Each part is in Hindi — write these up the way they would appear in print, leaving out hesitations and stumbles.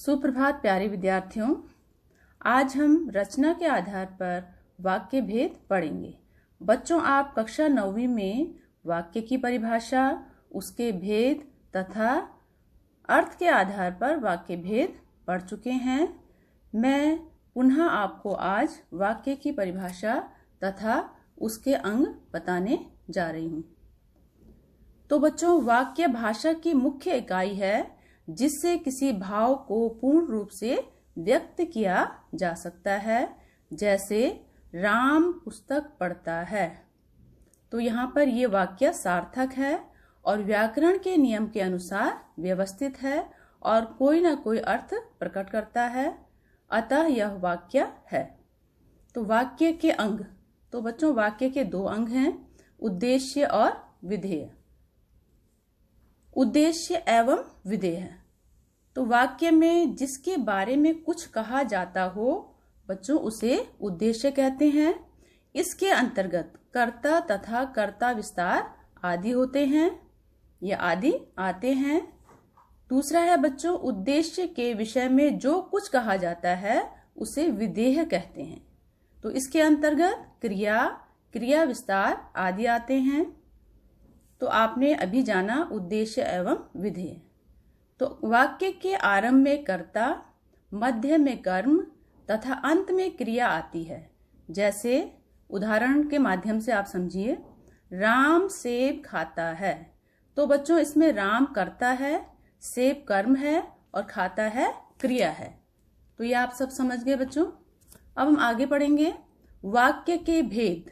सुप्रभात प्यारे विद्यार्थियों। आज हम रचना के आधार पर वाक्य भेद पढ़ेंगे। बच्चों, आप कक्षा 9वीं में वाक्य की परिभाषा, उसके भेद तथा अर्थ के आधार पर वाक्य भेद पढ़ चुके हैं। मैं पुनः आपको आज वाक्य की परिभाषा तथा उसके अंग बताने जा रही हूँ। तो बच्चों, वाक्य भाषा की मुख्य इकाई है जिससे किसी भाव को पूर्ण रूप से व्यक्त किया जा सकता है। जैसे राम पुस्तक पढ़ता है। तो यहाँ पर ये वाक्य सार्थक है और व्याकरण के नियम के अनुसार व्यवस्थित है और कोई ना कोई अर्थ प्रकट करता है, अतः यह वाक्य है। तो वाक्य के अंग, तो बच्चों वाक्य के दो अंग हैं, उद्देश्य और विधेय। उद्देश्य एवं विधेय। तो वाक्य में जिसके बारे में कुछ कहा जाता हो बच्चों उसे उद्देश्य कहते हैं। इसके अंतर्गत कर्ता तथा कर्ता विस्तार आदि होते हैं, ये आदि आते हैं। दूसरा है बच्चों, उद्देश्य के विषय में जो कुछ कहा जाता है उसे विधेय कहते हैं। तो इसके अंतर्गत क्रिया, क्रिया विस्तार आदि आते हैं। तो आपने अभी जाना उद्देश्य एवं विधेय। तो वाक्य के आरंभ में कर्ता, मध्य में कर्म तथा अंत में क्रिया आती है। जैसे उदाहरण के माध्यम से आप समझिए, राम सेब खाता है। तो बच्चों इसमें राम कर्ता है, सेब कर्म है और खाता है क्रिया है। तो ये आप सब समझ गए बच्चों। अब हम आगे पढ़ेंगे वाक्य के भेद।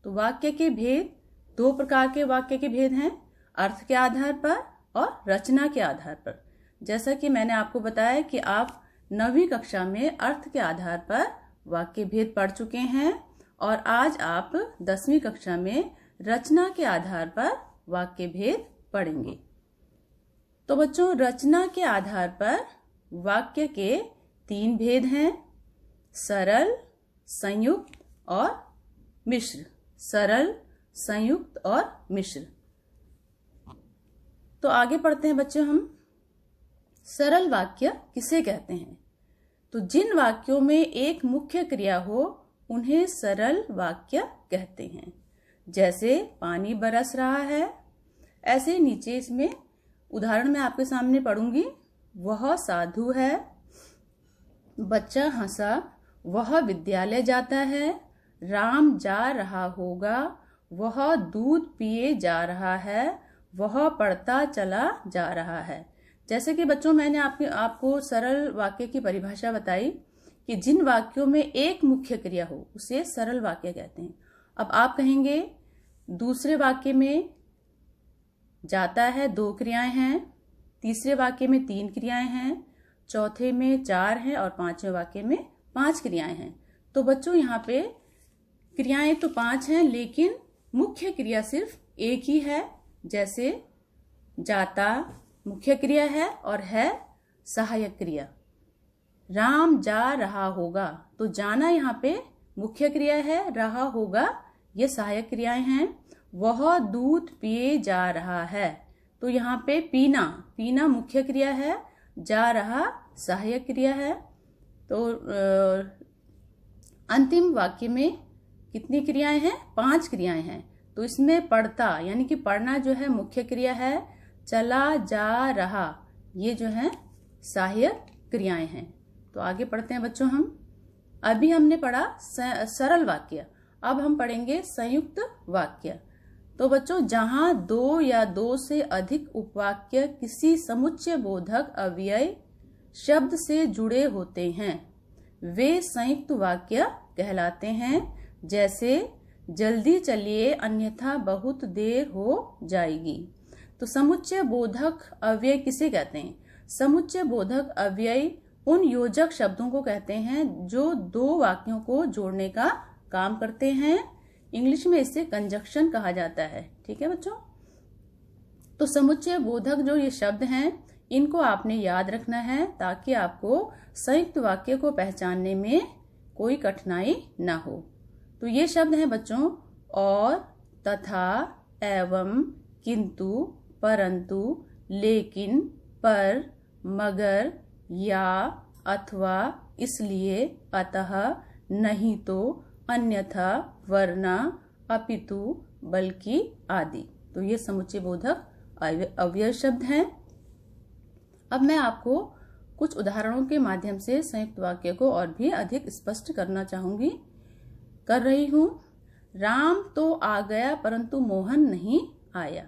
तो वाक्य के भेद, दो प्रकार के वाक्य के भेद हैं, अर्थ के आधार पर और रचना के आधार पर। जैसा कि मैंने आपको बताया कि आप 9वीं कक्षा में अर्थ के आधार पर वाक्य भेद पढ़ चुके हैं और आज आप 10वीं कक्षा में रचना के आधार पर वाक्य भेद पढ़ेंगे। तो बच्चों रचना के आधार पर वाक्य के 3 भेद हैं, सरल, संयुक्त और मिश्र। सरल, संयुक्त और मिश्र। तो आगे पढ़ते हैं बच्चों हम। सरल वाक्य किसे कहते हैं? तो जिन वाक्यों में एक मुख्य क्रिया हो उन्हें सरल वाक्य कहते हैं। जैसे पानी बरस रहा है, ऐसे नीचे इसमें उदाहरण मैं आपके सामने पढ़ूंगी। वह साधु है, बच्चा हंसा, वह विद्यालय जाता है, राम जा रहा होगा, वह दूध पिए जा रहा है, वह पढ़ता चला जा रहा है। जैसे कि बच्चों मैंने आपको सरल वाक्य की परिभाषा बताई कि जिन वाक्यों में एक मुख्य क्रिया हो उसे सरल वाक्य कहते हैं। अब आप कहेंगे दूसरे वाक्य में जाता है 2 क्रियाएं हैं, तीसरे वाक्य में 3 क्रियाएं हैं, चौथे में 4 हैं और 5वें वाक्य में 5 क्रियाएं हैं। तो बच्चों यहाँ पे क्रियाएं तो 5 हैं लेकिन मुख्य क्रिया सिर्फ एक ही है। जैसे जाता मुख्य क्रिया है और है सहायक क्रिया। राम जा रहा होगा, तो जाना यहाँ पे मुख्य क्रिया है, रहा होगा ये सहायक क्रियाएं हैं। वह दूध पिए जा रहा है, तो यहाँ पे पीना, पीना मुख्य क्रिया है, जा रहा सहायक क्रिया है। तो अंतिम वाक्य में कितनी क्रियाएं हैं? 5 क्रियाएं हैं। तो इसमें पढ़ता यानी कि पढ़ना जो है मुख्य क्रिया है, चला जा रहा ये जो है सहायक क्रियाएं हैं। तो आगे पढ़ते हैं बच्चों हम। अभी हमने पढ़ा सरल वाक्य, अब हम पढ़ेंगे संयुक्त वाक्य। तो बच्चों जहां 2 या 2 से अधिक उपवाक्य किसी समुच्चय बोधक अव्यय शब्द से जुड़े होते हैं वे संयुक्त वाक्य कहलाते हैं। जैसे जल्दी चलिए अन्यथा बहुत देर हो जाएगी। तो समुच्चय बोधक अव्यय किसे कहते हैं? समुच्चय बोधक अव्यय उन योजक शब्दों को कहते हैं जो 2 वाक्यों को जोड़ने का काम करते हैं। इंग्लिश में इसे कंजक्शन कहा जाता है। ठीक है बच्चों। तो समुच्चय बोधक जो ये शब्द हैं इनको आपने याद रखना है ताकि आपको संयुक्त वाक्य को पहचानने में कोई कठिनाई ना हो। तो ये शब्द हैं बच्चों और, तथा, एवं, किंतु, परंतु, लेकिन, पर, मगर, या, अथवा, इसलिए, अतः, नहीं तो, अन्यथा, वरना, अपितु, बल्कि आदि। तो ये समुच्चय बोधक अव्यय शब्द हैं। अब मैं आपको कुछ उदाहरणों के माध्यम से संयुक्त वाक्य को और भी अधिक स्पष्ट करना कर रही हूँ। राम तो आ गया परंतु मोहन नहीं आया।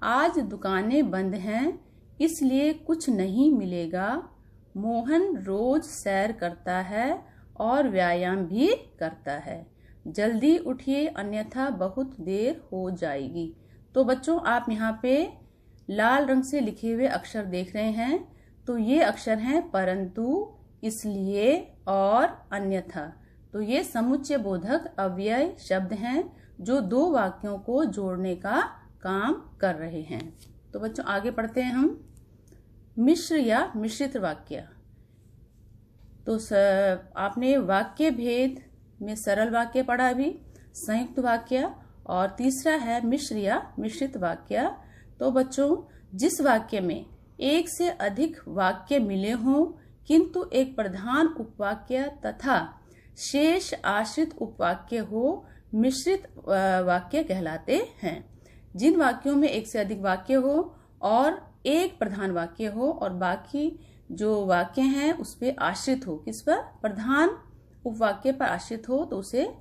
आज दुकानें बंद हैं इसलिए कुछ नहीं मिलेगा। मोहन रोज सैर करता है और व्यायाम भी करता है। जल्दी उठिए अन्यथा बहुत देर हो जाएगी। तो बच्चों, आप यहाँ पे लाल रंग से लिखे हुए अक्षर देख रहे हैं। तो ये अक्षर हैं परंतु, इसलिए और अन्यथा। तो ये समुच्चय बोधक अव्यय शब्द हैं जो दो वाक्यों को जोड़ने का काम कर रहे हैं। तो बच्चों, आगे पढ़ते हैं हम। मिश्र या मिश्रित वाक्य। तो आपने वाक्य भेद में सरल वाक्य पढ़ा अभी, संयुक्त वाक्य, और तीसरा है मिश्र या मिश्रित वाक्य। तो बच्चों, जिस वाक्य में एक से अधिक वाक्य मिले हों किंतु एक प्रधान उपवाक्य तथा शेष आश्रित उपवाक्य हो, मिश्रित वाक्य कहलाते हैं। जिन वाक्यों में एक से अधिक वाक्य हो और एक प्रधान वाक्य हो और बाकी जो वाक्य हैं उस पे आश्रित हो, किस पर? प्रधान उपवाक्य पर आश्रित हो, तो उसे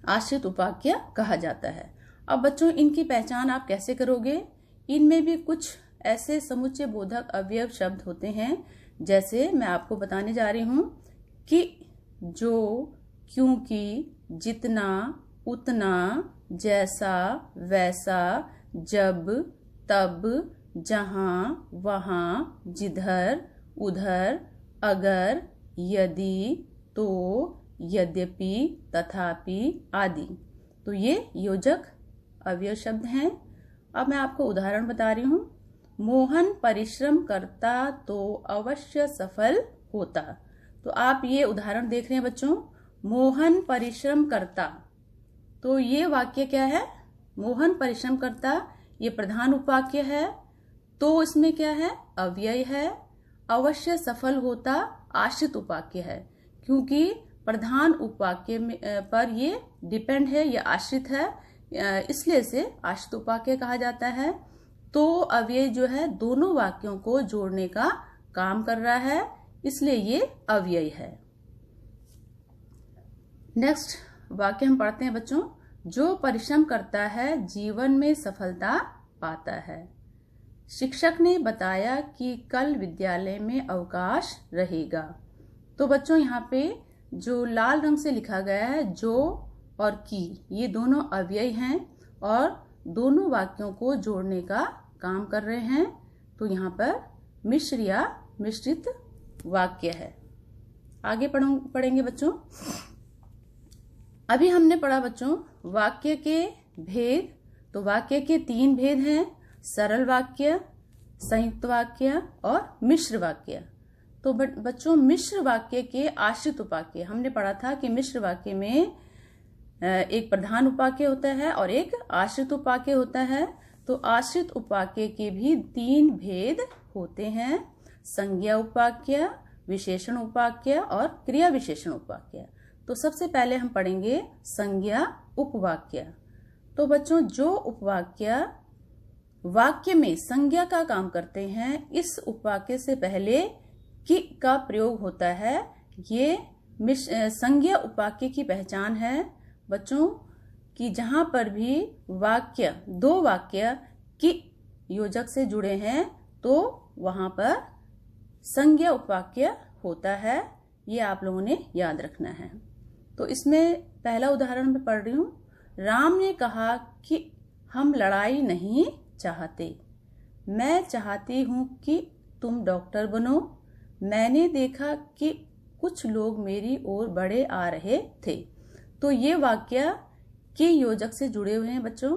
आश्रित उपवाक्य कहा जाता है। अब बच्चों, इनकी पहचान आप कैसे करोगे? इनमें भी कुछ ऐसे समुच्चय बोधक अवयव शब्द होते हैं, जैसे मैं आपको बताने जा रही हूँ कि, जो, क्योंकि, जितना, उतना, जैसा, वैसा, जब, तब, जहाँ, वहाँ, जिधर, उधर, अगर, यदि, तो, यद्यपि, तथापि आदि। तो ये योजक अवयव शब्द हैं। अब मैं आपको उदाहरण बता रही हूँ। मोहन परिश्रम करता तो अवश्य सफल होता। तो आप ये उदाहरण देख रहे हैं बच्चों, मोहन परिश्रम करता। तो ये वाक्य क्या है? मोहन परिश्रम करता, ये प्रधान उपवाक्य है। तो इसमें क्या है? अव्यय है। अवश्य सफल होता आश्रित उपवाक्य है, क्योंकि प्रधान उपवाक्य पर ये डिपेंड है, ये आश्रित है, इसलिए इसे आश्रित उपवाक्य कहा जाता है। तो अव्यय जो है दोनों वाक्यों को जोड़ने का काम कर रहा है, इसलिए ये अव्यय है। नेक्स्ट वाक्य हम पढ़ते हैं बच्चों। जो परिश्रम करता है जीवन में सफलता पाता है। शिक्षक ने बताया कि कल विद्यालय में अवकाश रहेगा। तो बच्चों, यहाँ पे जो लाल रंग से लिखा गया है, जो और की, ये दोनों अव्यय हैं और दोनों वाक्यों को जोड़ने का काम कर रहे हैं। तो यहाँ पर मिश्र या मिश्रित वाक्य है। आगे पढ़ेंगे बच्चों। अभी हमने पढ़ा बच्चों वाक्य के भेद। तो वाक्य के 3 भेद हैं, सरल वाक्य, संयुक्त वाक्य और मिश्र वाक्य। तो बच्चों, मिश्र वाक्य के आश्रित उपवाक्य हमने पढ़ा था कि मिश्र वाक्य में एक प्रधान उपवाक्य होता है और एक आश्रित उपवाक्य होता है। तो आश्रित उपवाक्य के भी 3 भेद होते हैं, संज्ञा उपवाक्य, विशेषण उपवाक्य और क्रिया विशेषण उपवाक्य। तो सबसे पहले हम पढ़ेंगे संज्ञा उपवाक्य। तो बच्चों, जो उपवाक्य वाक्य में संज्ञा का काम करते हैं, इस उपवाक्य से पहले कि का प्रयोग होता है, ये संज्ञा उपवाक्य की पहचान है बच्चों, कि जहां पर भी वाक्य, 2 वाक्य की योजक से जुड़े हैं तो वहां पर संज्ञा उपवाक्य होता है। ये आप लोगों ने याद रखना है। तो इसमें पहला उदाहरण मैं पढ़ रही हूँ। राम ने कहा कि हम लड़ाई नहीं चाहते। मैं चाहती हूँ कि तुम डॉक्टर बनो। मैंने देखा कि कुछ लोग मेरी ओर बढ़े आ रहे थे। तो ये वाक्य के योजक से जुड़े हुए हैं बच्चों।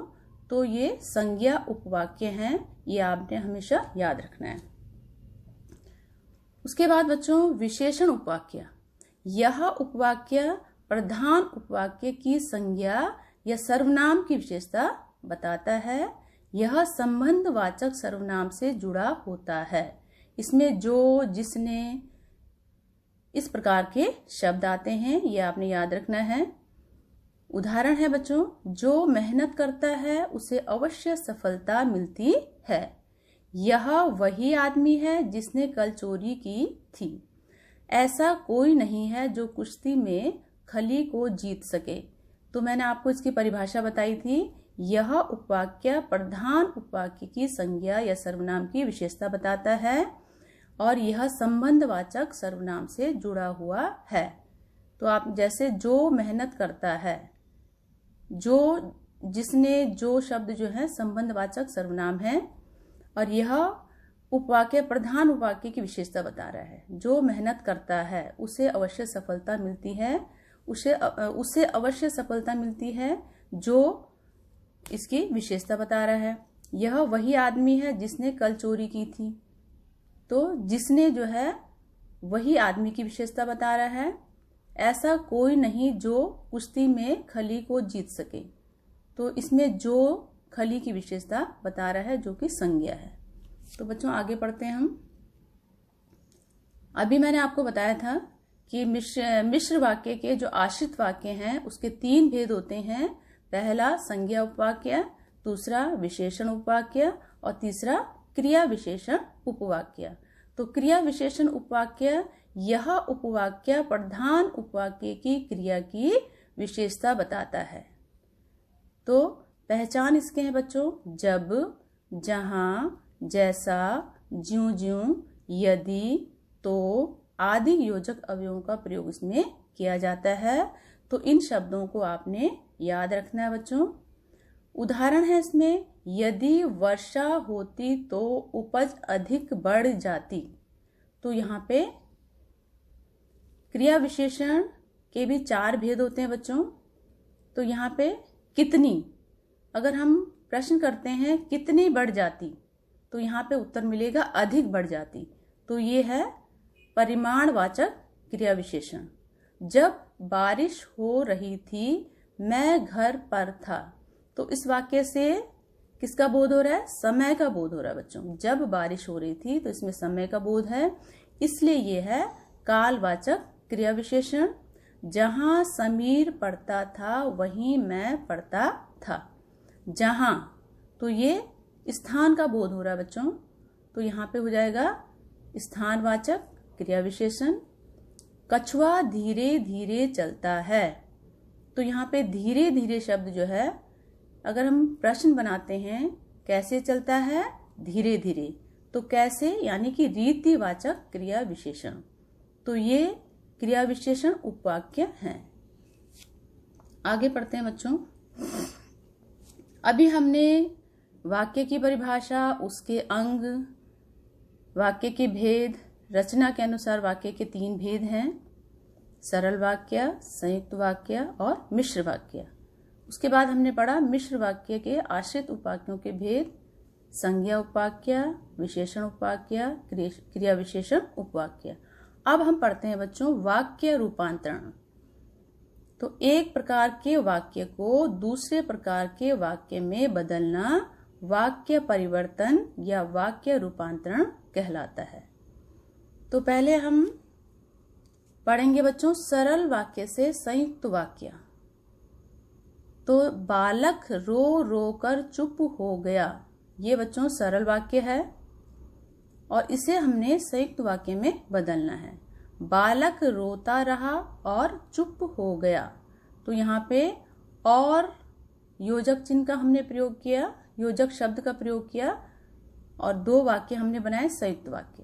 तो ये संज्ञा उपवाक्य हैं, ये आपने हमेशा याद रखना है। उसके बाद बच्चों विशेषण उपवाक्य। यह उपवाक्य प्रधान उपवाक्य की संज्ञा या सर्वनाम की विशेषता बताता है। यह संबंधवाचक सर्वनाम से जुड़ा होता है। इसमें जो, जिसने, इस प्रकार के शब्द आते हैं, ये आपने याद रखना है। उदाहरण है बच्चों, जो मेहनत करता है उसे अवश्य सफलता मिलती है। यह वही आदमी है जिसने कल चोरी की थी। ऐसा कोई नहीं है जो कुश्ती में खली को जीत सके। तो मैंने आपको इसकी परिभाषा बताई थी। यह उपवाक्य प्रधान उपवाक्य की संज्ञा या सर्वनाम की विशेषता बताता है और यह संबंधवाचक सर्वनाम से जुड़ा हुआ है। तो आप जैसे जो मेहनत करता है, जो, जिसने, जो शब्द जो है संबंधवाचक सर्वनाम है और यह उपवाक्य प्रधान उपवाक्य की विशेषता बता रहा है। जो मेहनत करता है उसे अवश्य सफलता मिलती है, उसे अवश्य सफलता मिलती है, जो इसकी विशेषता बता रहा है। यह वही आदमी है जिसने कल चोरी की थी। तो जिसने जो है वही आदमी की विशेषता बता रहा है। ऐसा कोई नहीं जो कुश्ती में खली को जीत सके। तो इसमें जो खली की विशेषता बता रहा है, जो कि संज्ञा है। तो बच्चों आगे पढ़ते हैं हम। अभी मैंने आपको बताया था कि मिश्र वाक्य के जो आश्रित वाक्य हैं उसके 3 भेद होते हैं। पहला संज्ञा उपवाक्य, दूसरा विशेषण उपवाक्य और तीसरा क्रिया विशेषण उपवाक्य। तो क्रिया विशेषण उपवाक्य, यह उपवाक्य प्रधान उपवाक्य की क्रिया की विशेषता बताता है। तो पहचान इसके हैं बच्चों, जब, जहां, जैसा, ज्यों ज्यों, यदि, तो आदि योजक अवयवों का प्रयोग इसमें किया जाता है। तो इन शब्दों को आपने याद रखना है बच्चों। उदाहरण है इसमें, यदि वर्षा होती तो उपज अधिक बढ़ जाती। तो यहाँ पे क्रिया विशेषण के भी 4 भेद होते हैं बच्चों। तो यहाँ पे कितनी, अगर हम प्रश्न करते हैं कितनी बढ़ जाती, तो यहाँ पे उत्तर मिलेगा अधिक बढ़ जाती। तो ये है परिमाणवाचक क्रिया विशेषण। जब बारिश हो रही थी मैं घर पर था। तो इस वाक्य से किसका बोध हो रहा है? समय का बोध हो रहा है बच्चों। जब बारिश हो रही थी तो इसमें समय का बोध है, इसलिए ये है कालवाचक क्रिया विशेषण। जहां समीर पढ़ता था वहीं मैं पढ़ता था। जहां, तो ये स्थान का बोध हो रहा है बच्चों। तो यहाँ पे हो जाएगा स्थानवाचक क्रिया विशेषण। कछुआ धीरे धीरे चलता है। तो यहाँ पे धीरे धीरे शब्द जो है, अगर हम प्रश्न बनाते हैं कैसे चलता है? धीरे धीरे। तो कैसे, यानी कि रीतिवाचक क्रिया विशेषण। तो ये क्रिया विशेषण उपवाक्य हैं। आगे पढ़ते हैं बच्चों। अभी हमने वाक्य की परिभाषा, उसके अंग, वाक्य के भेद, रचना के अनुसार वाक्य के 3 भेद हैं, सरल वाक्य, संयुक्त वाक्य और मिश्र वाक्य। उसके बाद हमने पढ़ा मिश्र वाक्य के आश्रित उपवाक्यों के भेद, संज्ञा उपवाक्य, विशेषण उपवाक्य, क्रिया विशेषण उपवाक्य। अब हम पढ़ते हैं बच्चों वाक्य रूपांतरण। तो एक प्रकार के वाक्य को दूसरे प्रकार के वाक्य में बदलना वाक्य परिवर्तन या वाक्य रूपांतरण कहलाता है। तो पहले हम पढ़ेंगे बच्चों सरल वाक्य से संयुक्त वाक्य। तो बालक रो रो कर चुप हो गया, ये बच्चों सरल वाक्य है और इसे हमने संयुक्त वाक्य में बदलना है। बालक रोता रहा और चुप हो गया। तो यहाँ पे और योजक चिन्ह का हमने प्रयोग किया, योजक शब्द का प्रयोग किया और 2 वाक्य हमने बनाए संयुक्त वाक्य,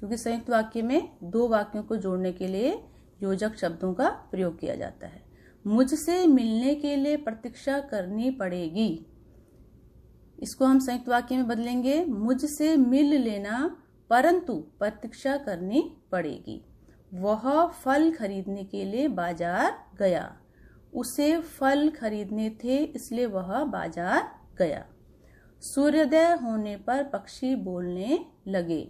क्योंकि संयुक्त वाक्य में 2 वाक्यों को जोड़ने के लिए योजक शब्दों का प्रयोग किया जाता है। मुझसे मिलने के लिए प्रतीक्षा करनी पड़ेगी, इसको हम संयुक्त वाक्य में बदलेंगे मुझसे मिल लेना परंतु प्रतीक्षा करनी पड़ेगी। वह फल खरीदने के लिए बाजार गया, उसे फल खरीदने थे इसलिए वह बाजार गया। सूर्योदय होने पर पक्षी बोलने लगे,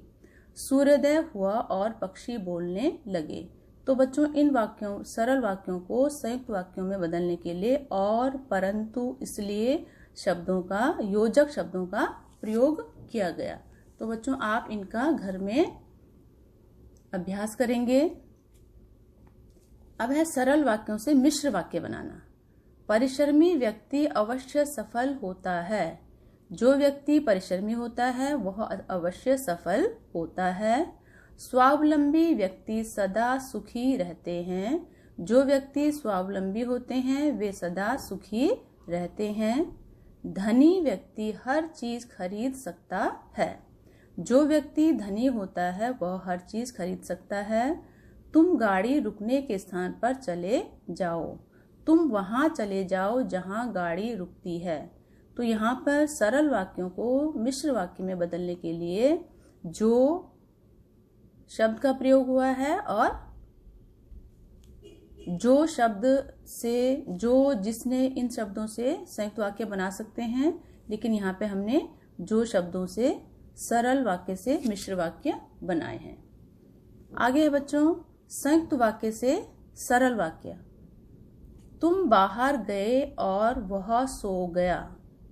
सूर्योदय हुआ और पक्षी बोलने लगे। तो बच्चों इन वाक्यों, सरल वाक्यों को संयुक्त वाक्यों में बदलने के लिए और, परंतु, इसलिए शब्दों का, योजक शब्दों का प्रयोग किया गया। तो बच्चों आप इनका घर में अभ्यास करेंगे। अब है सरल वाक्यों से मिश्र वाक्य बनाना। परिश्रमी व्यक्ति अवश्य सफल होता है। जो व्यक्ति परिश्रमी होता है वह अवश्य सफल होता है। स्वावलंबी व्यक्ति सदा सुखी रहते हैं। जो व्यक्ति स्वावलंबी होते हैं वे सदा सुखी रहते हैं। धनी व्यक्ति हर चीज खरीद सकता है। जो व्यक्ति धनी होता है वह हर चीज खरीद सकता है। तुम गाड़ी रुकने के स्थान पर चले जाओ। तुम वहां चले जाओ जहां गाड़ी रुकती है। तो यहाँ पर सरल वाक्यों को मिश्र वाक्य में बदलने के लिए जो शब्द का प्रयोग हुआ है और जो शब्द से जिसने इन शब्दों से संयुक्त वाक्य बना सकते हैं, लेकिन यहाँ पे हमने जो शब्दों से सरल वाक्य से मिश्र वाक्य बनाए हैं। आगे है बच्चों संयुक्त वाक्य से सरल वाक्य। तुम बाहर गए और वह सो गया।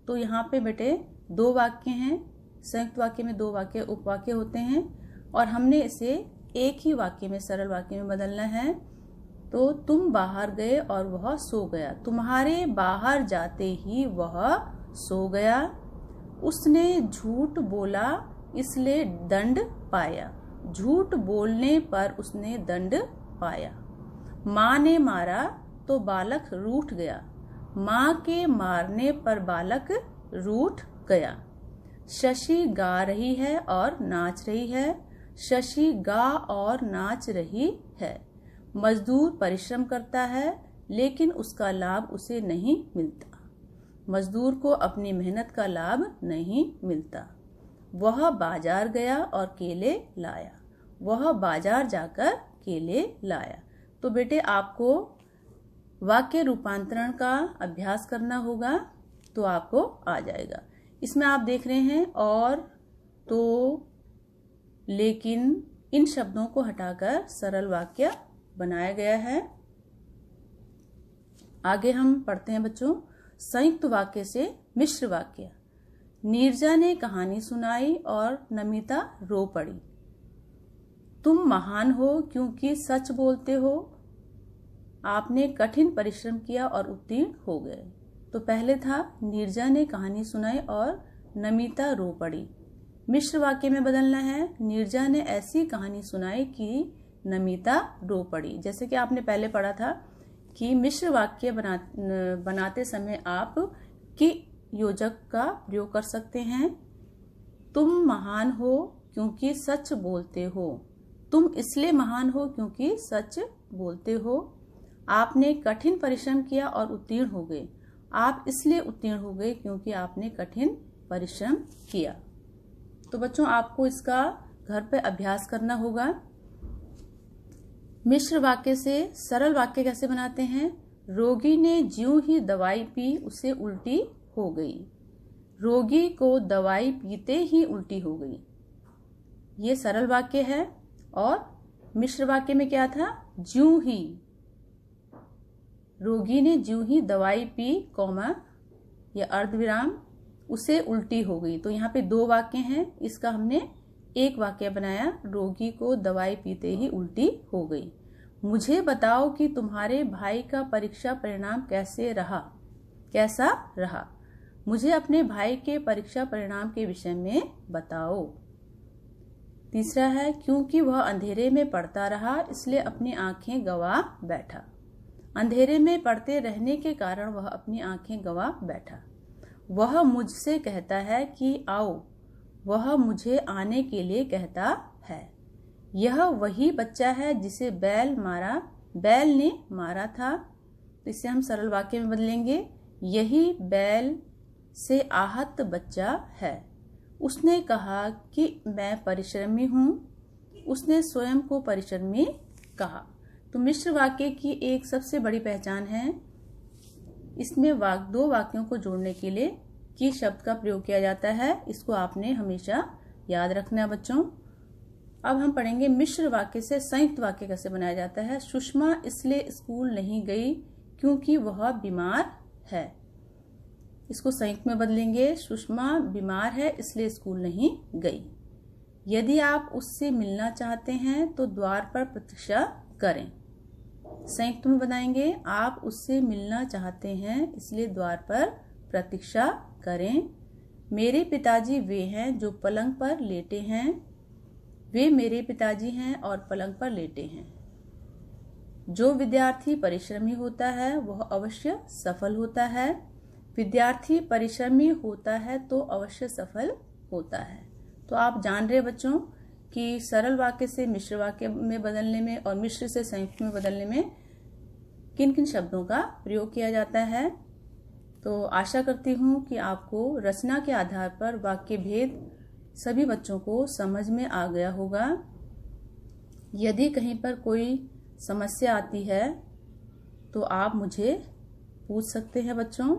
तो यहाँ पे बेटे दो वाक्य हैं। संयुक्त वाक्य में दो वाक्य उपवाक्य होते हैं और हमने इसे एक ही वाक्य में सरल वाक्य में बदलना है। तो तुम बाहर गए और वह सो गया। तुम्हारे बाहर जाते ही वह सो गया। उसने झूठ बोला इसलिए दंड पाया। झूठ बोलने पर उसने दंड पाया। माँ ने मारा तो बालक रूठ गया। माँ के मारने पर बालक रूठ गया। शशि गा रही है और नाच रही है। शशि गा और नाच रही है। मजदूर परिश्रम करता है लेकिन उसका लाभ उसे नहीं मिलता। मजदूर को अपनी मेहनत का लाभ नहीं मिलता। वह बाजार गया और केले लाया। वह बाजार जाकर केले लाया। तो बेटे आपको वाक्य रूपांतरण का अभ्यास करना होगा तो आपको आ जाएगा। इसमें आप देख रहे हैं और, तो, लेकिन इन शब्दों को हटाकर सरल वाक्य बनाया गया है। आगे हम पढ़ते हैं बच्चों संयुक्त वाक्य से मिश्र वाक्य। नीरजा ने कहानी सुनाई और नमिता रो पड़ी। तुम महान हो क्योंकि सच बोलते हो। आपने कठिन परिश्रम किया और उत्तीर्ण हो गए। तो पहले था नीरजा ने कहानी सुनाई और नमिता रो पड़ी। मिश्र वाक्य में बदलना है नीरजा ने ऐसी कहानी सुनाई कि नमिता रो पड़ी। जैसे कि आपने पहले पढ़ा था कि मिश्र वाक्य बनाते समय आप कि योजक का प्रयोग कर सकते हैं। तुम महान हो क्योंकि सच बोलते हो। तुम इसलिए महान हो क्योंकि सच बोलते हो। आपने कठिन परिश्रम किया और उत्तीर्ण हो गए। आप इसलिए उत्तीर्ण हो गए क्योंकि आपने कठिन परिश्रम किया। तो बच्चों आपको इसका घर पे अभ्यास करना होगा। मिश्र वाक्य से सरल वाक्य कैसे बनाते हैं। रोगी ने ज्यों ही दवाई पी उसे उल्टी हो गई। रोगी को दवाई पीते ही उल्टी हो गई। ये सरल वाक्य है। और मिश्र वाक्य में क्या था, ज्यों ही, रोगी ने ज्यों ही दवाई पी कॉमा या अर्धविराम उसे उल्टी हो गई। तो यहाँ पे दो वाक्य हैं, इसका हमने एक वाक्य बनाया, रोगी को दवाई पीते ही उल्टी हो गई। मुझे बताओ कि तुम्हारे भाई का परीक्षा परिणाम कैसा रहा। मुझे अपने भाई के परीक्षा परिणाम के विषय में बताओ। तीसरा है, क्योंकि वह अंधेरे में पढ़ता रहा इसलिए अपनी आंखें गंवा बैठा। अंधेरे में पढ़ते रहने के कारण वह अपनी आंखें गंवा बैठा। वह मुझसे कहता है कि आओ। वह मुझे आने के लिए कहता है। यह वही बच्चा है जिसे बैल ने मारा था। तो इसे हम सरल वाक्य में बदलेंगे, यही बैल से आहत बच्चा है। उसने कहा कि मैं परिश्रमी हूँ। उसने स्वयं को परिश्रमी कहा। तो मिश्र वाक्य की एक सबसे बड़ी पहचान है, इसमें दो वाक्यों को जोड़ने के लिए कि शब्द का प्रयोग किया जाता है। इसको आपने हमेशा याद रखना है बच्चों। अब हम पढ़ेंगे मिश्र वाक्य से संयुक्त वाक्य कैसे बनाया जाता है। सुषमा इसलिए स्कूल नहीं गई क्योंकि वह बीमार है। इसको संयुक्त में बदलेंगे, सुषमा बीमार है इसलिए स्कूल नहीं गई। यदि आप उससे मिलना चाहते हैं तो द्वार पर प्रतीक्षा करें। संयुक्त में बनाएंगे, आप उससे मिलना चाहते हैं इसलिए द्वार पर प्रतीक्षा करें। मेरे पिताजी वे हैं जो पलंग पर लेटे हैं। वे मेरे पिताजी हैं और पलंग पर लेटे हैं। जो विद्यार्थी परिश्रमी होता है वह अवश्य सफल होता है। विद्यार्थी परिश्रमी होता है तो अवश्य सफल होता है। तो आप जान रहे बच्चों कि सरल वाक्य से मिश्र वाक्य में बदलने में और मिश्र से संयुक्त में बदलने में किन किन शब्दों का प्रयोग किया जाता है। तो आशा करती हूँ कि आपको रचना के आधार पर वाक्य भेद सभी बच्चों को समझ में आ गया होगा। यदि कहीं पर कोई समस्या आती है तो आप मुझे पूछ सकते हैं बच्चों।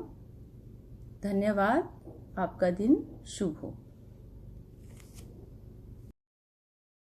धन्यवाद। आपका दिन शुभ हो।